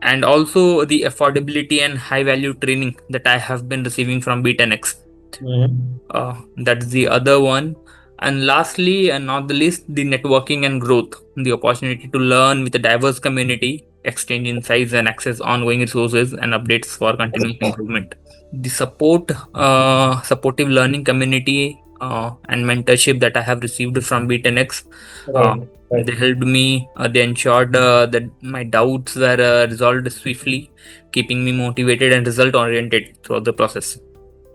and also the affordability and high value training that I have been receiving from B10x. Mm-hmm. That's the other one. And lastly, and not the least, the networking and growth, the opportunity to learn with a diverse community, exchange insights, and access ongoing resources and updates for continuous improvement. The supportive learning community and mentorship that I have received from B10x. Uh, Right, they right, helped me, they ensured that my doubts were resolved swiftly, keeping me motivated and result oriented throughout the process.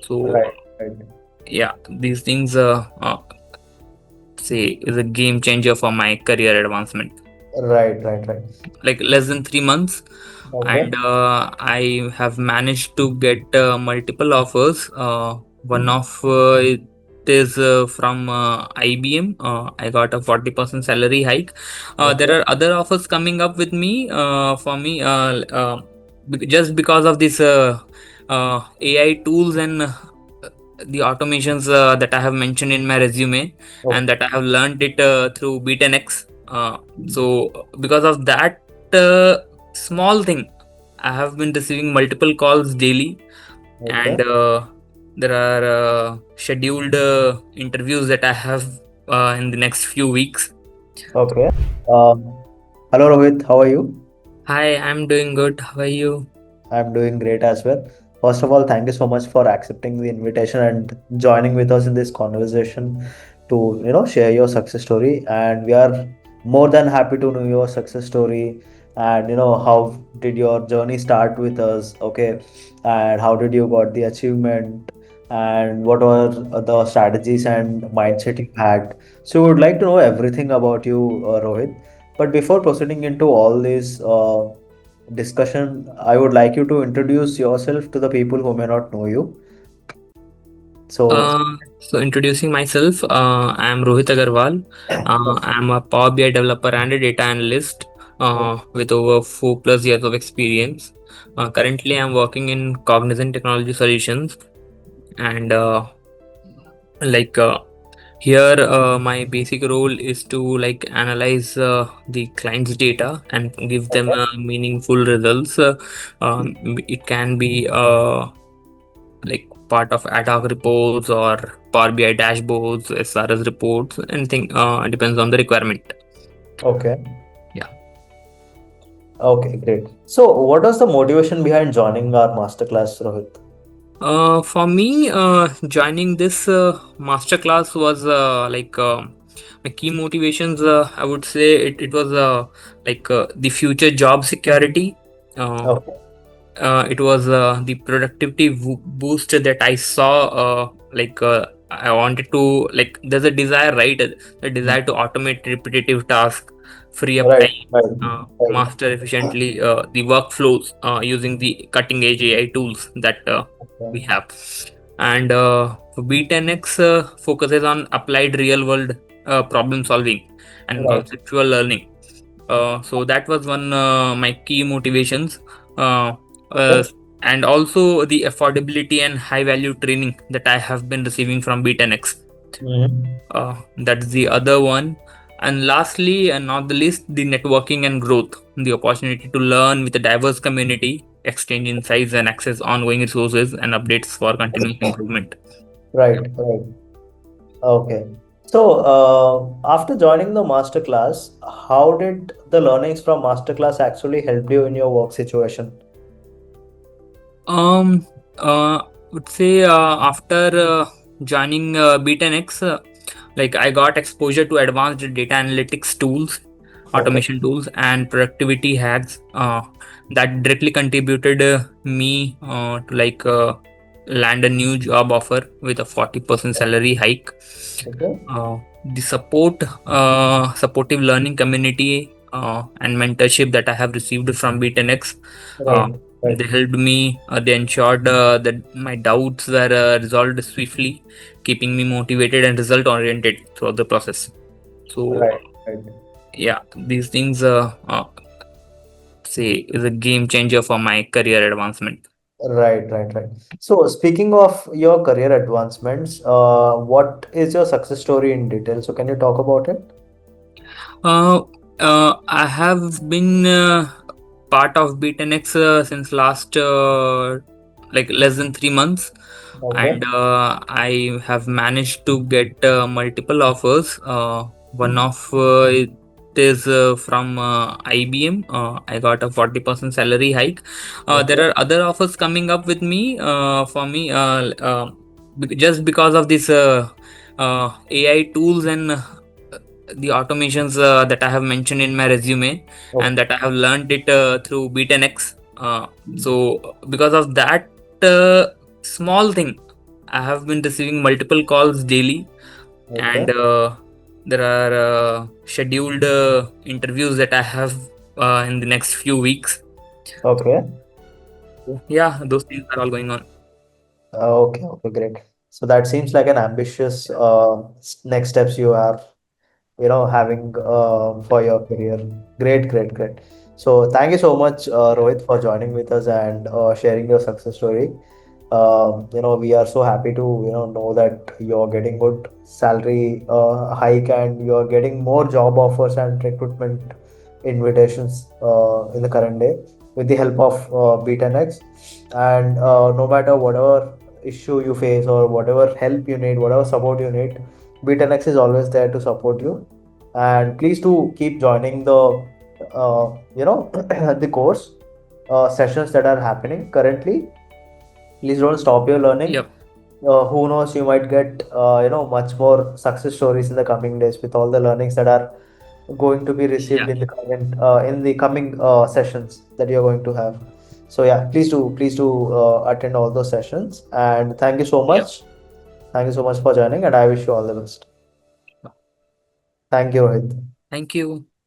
So, right, right, yeah, these things say is a game changer for my career advancement. right, right, right. Like less than 3 months, Okay, and I have managed to get multiple offers. One of it is from IBM. I got a 40% salary hike. There okay, are other offers coming up with me for me just because of this AI tools and the automations that I have mentioned in my resume, and okay, that I have learned it through B10x. So because of that uh, small thing, I have been receiving multiple calls daily, okay, and there are scheduled interviews that I have in the next few weeks. okay. Hello Rohit, how are you? Hi, I'm doing good. How are you? I'm doing great as well. First of all, thank you so much for accepting the invitation and joining with us in this conversation to, share your success story. And we are more than happy to know your success story and, how did your journey start with us, okay? And how did you got the achievement and what were the strategies and mindset you had. So we would like to know everything about you, Rohit. But before proceeding into all this, discussion, I would like you to introduce yourself to the people who may not know you. So, So introducing myself, I am Rohit Agarwal. I am a Power BI developer and a data analyst with over 4+ years of experience. Currently, I'm working in Cognizant Technology Solutions, and like here, my basic role is to like analyze the client's data and give them okay, meaningful results. It can be like part of ad hoc reports or Power BI dashboards, SRS reports, anything depends on the requirement. okay, Yeah. okay, great. So, what was the motivation behind joining our masterclass, Rohit? For me, joining this masterclass was my key motivations. I would say it was the future job security. Uh, Okay, it was the productivity boost that I saw. I wanted to like there's a desire, right? A desire to automate repetitive tasks, free up right, time, right, right. master efficiently the workflows using the cutting edge AI tools that we Okay, have. And for B10X focuses on applied real world problem solving and right, conceptual learning. So that was one my key motivations, uh, uh, okay, and also the affordability and high value training that I have been receiving from B10x. hmm, That's the other one. And lastly, and not the least, the networking and growth, the opportunity to learn with a diverse community, exchange insights, and access ongoing resources and updates for continuous improvement. right, right. Okay. So, after joining the masterclass, how did the learnings from masterclass actually help you in your work situation? Um, would say after joining B10X, I got exposure to advanced data analytics tools, Okay, automation tools, and productivity hacks that directly contributed me to land a new job offer with a 40% salary hike. okay, The supportive learning community and mentorship that I have received from B10X. right, right, They helped me, they ensured that my doubts were resolved swiftly, keeping me motivated and result oriented throughout the process. So, right, right. yeah, these things say is a game changer for my career advancement. Right, right, right. So, speaking of your career advancements, what is your success story in detail? So, can you talk about it? I have been. part of B10X since last like less than 3 months, Okay. and I have managed to get multiple offers. One of it is from IBM. I got a 40% salary hike. There Okay. are other offers coming up with me for me just because of this AI tools and the automations that I have mentioned in my resume, and Okay. that I have learned it through B10X. So because of that uh, small thing, I have been receiving multiple calls daily, Okay. and there are scheduled interviews that I have in the next few weeks. Okay. Yeah, those things are all going on. Okay. Okay. Great. So that seems like an ambitious next steps you are having for your career. Great, great, great. So thank you so much, Rohit, for joining with us and sharing your success story. We are so happy to know that you're getting good salary hike, and you're getting more job offers and recruitment invitations in the current day with the help of B10X. And no matter whatever issue you face or whatever help you need, whatever support you need, B10X is always there to support you. And please do keep joining the the course sessions that are happening currently. Please don't stop your learning. Yep. Who knows, you might get much more success stories in the coming days with all the learnings that are going to be received Yeah. in the coming sessions that you're going to have. So yeah, please do attend all those sessions, and thank you so Yep. much. Thank you so much for joining, and I wish you all the best. Thank you, Rohit. Thank you.